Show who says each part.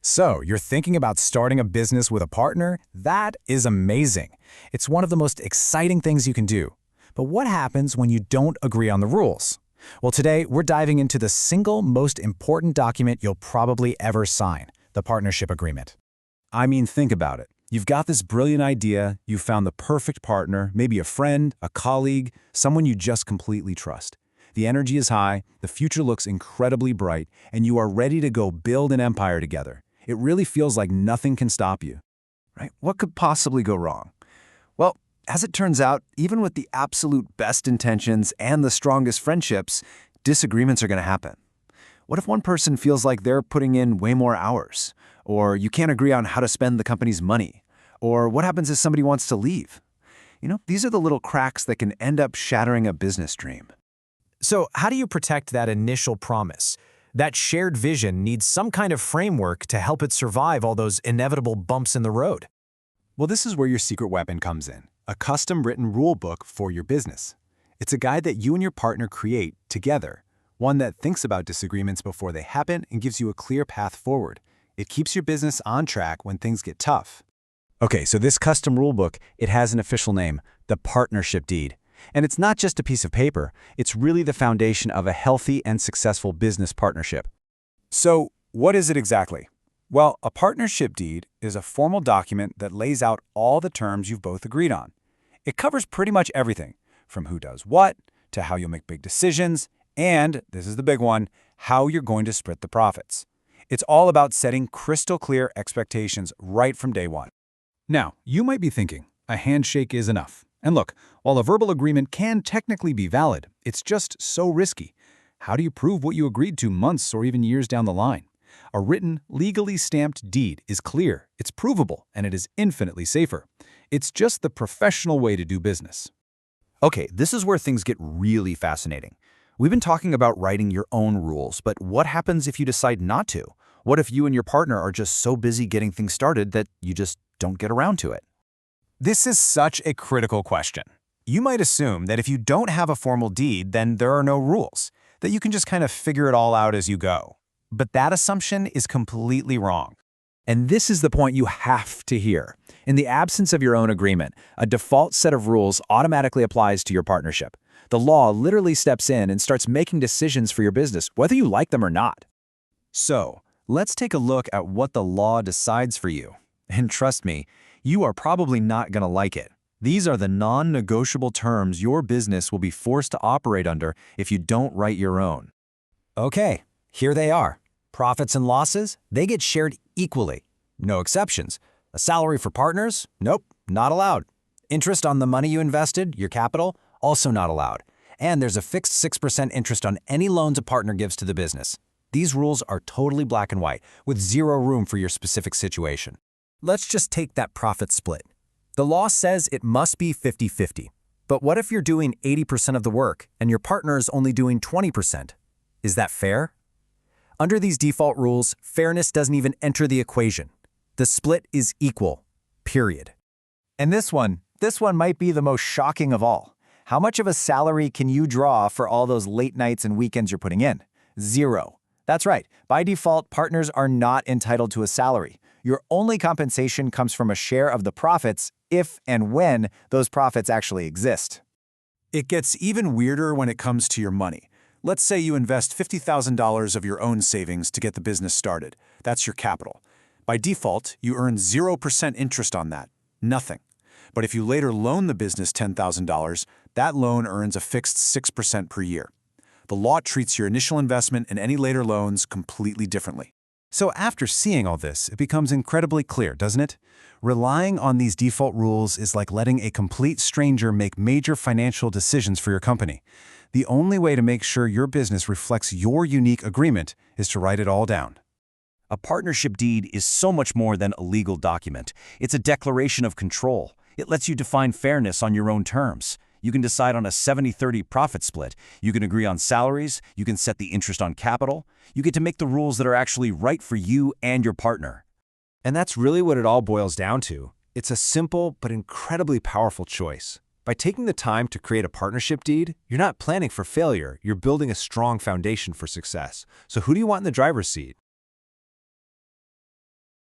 Speaker 1: So, you're thinking about starting a business with a partner? That is amazing. It's one of the most exciting things you can do. But what happens when you don't agree on the rules? Well, today we're diving into the single most important document you'll probably ever sign, the partnership agreement.
Speaker 2: I mean, think about it. You've got this brilliant idea, you've found the perfect partner, maybe a friend, a colleague, someone you just completely trust. The energy is high, the future looks incredibly bright, and you are ready to go build an empire together. It really feels like nothing can stop you. Right? What could possibly go wrong? Well, as it turns out, even with the absolute best intentions and the strongest friendships, disagreements are going to happen. What if one person feels like they're putting in way more hours? Or you can't agree on how to spend the company's money? Or what happens if somebody wants to leave? These are the little cracks that can end up shattering a business dream.
Speaker 1: So, how do you protect that initial promise? That shared vision needs some kind of framework to help it survive all those inevitable bumps in the road.
Speaker 2: Well, this is where your secret weapon comes in, a custom-written rule book for your business. It's a guide that you and your partner create together, one that thinks about disagreements before they happen and gives you a clear path forward. It keeps your business on track when things get tough. Okay, so this custom rulebook, it has an official name, the Partnership Deed. And it's not just a piece of paper, it's really the foundation of a healthy and successful business partnership. So, what is it exactly? Well, a partnership deed is a formal document that lays out all the terms you've both agreed on. It covers pretty much everything, from who does what, to how you'll make big decisions, and, this is the big one, how you're going to split the profits. It's all about setting crystal clear expectations right from day one. Now, you might be thinking, a handshake is enough. And look, while a verbal agreement can technically be valid, it's just so risky. How do you prove what you agreed to months or even years down the line? A written, legally stamped deed is clear, it's provable, and it is infinitely safer. It's just the professional way to do business.
Speaker 3: Okay, this is where things get really fascinating. We've been talking about writing your own rules, but what happens if you decide not to? What if you and your partner are just so busy getting things started that you just don't get around to it?
Speaker 1: This is such a critical question. You might assume that if you don't have a formal deed, then there are no rules, that you can just kind of figure it all out as you go. But that assumption is completely wrong.
Speaker 3: And this is the point you have to hear. In the absence of your own agreement, a default set of rules automatically applies to your partnership. The law literally steps in and starts making decisions for your business, whether you like them or not.
Speaker 2: So, let's take a look at what the law decides for you. And trust me, you are probably not going to like it. These are the non-negotiable terms your business will be forced to operate under if you don't write your own.
Speaker 1: Okay, here they are. Profits and losses, they get shared equally. No exceptions. A salary for partners? Nope, not allowed. Interest on the money you invested, your capital? Also not allowed. And there's a fixed 6% interest on any loans a partner gives to the business. These rules are totally black and white, with zero room for your specific situation. Let's just take that profit split. The law says it must be 50-50. But what if you're doing 80% of the work and your partner is only doing 20%? Is that fair? Under these default rules, fairness doesn't even enter the equation. The split is equal, period. And this one might be the most shocking of all. How much of a salary can you draw for all those late nights and weekends you're putting in? Zero. That's right. By default, partners are not entitled to a salary. Your only compensation comes from a share of the profits if and when those profits actually exist.
Speaker 2: It gets even weirder when it comes to your money. Let's say you invest $50,000 of your own savings to get the business started. That's your capital. By default, you earn 0% interest on that. Nothing. But if you later loan the business $10,000, that loan earns a fixed 6% per year. The law treats your initial investment and any later loans completely differently. So after seeing all this, it becomes incredibly clear, doesn't it? Relying on these default rules is like letting a complete stranger make major financial decisions for your company. The only way to make sure your business reflects your unique agreement is to write it all down.
Speaker 3: A partnership deed is so much more than a legal document. It's a declaration of control. It lets you define fairness on your own terms. You can decide on a 70-30 profit split. You can agree on salaries. You can set the interest on capital. You get to make the rules that are actually right for you and your partner.
Speaker 2: And that's really what it all boils down to. It's a simple but incredibly powerful choice. By taking the time to create a partnership deed, you're not planning for failure. You're building a strong foundation for success. So who do you want in the driver's seat?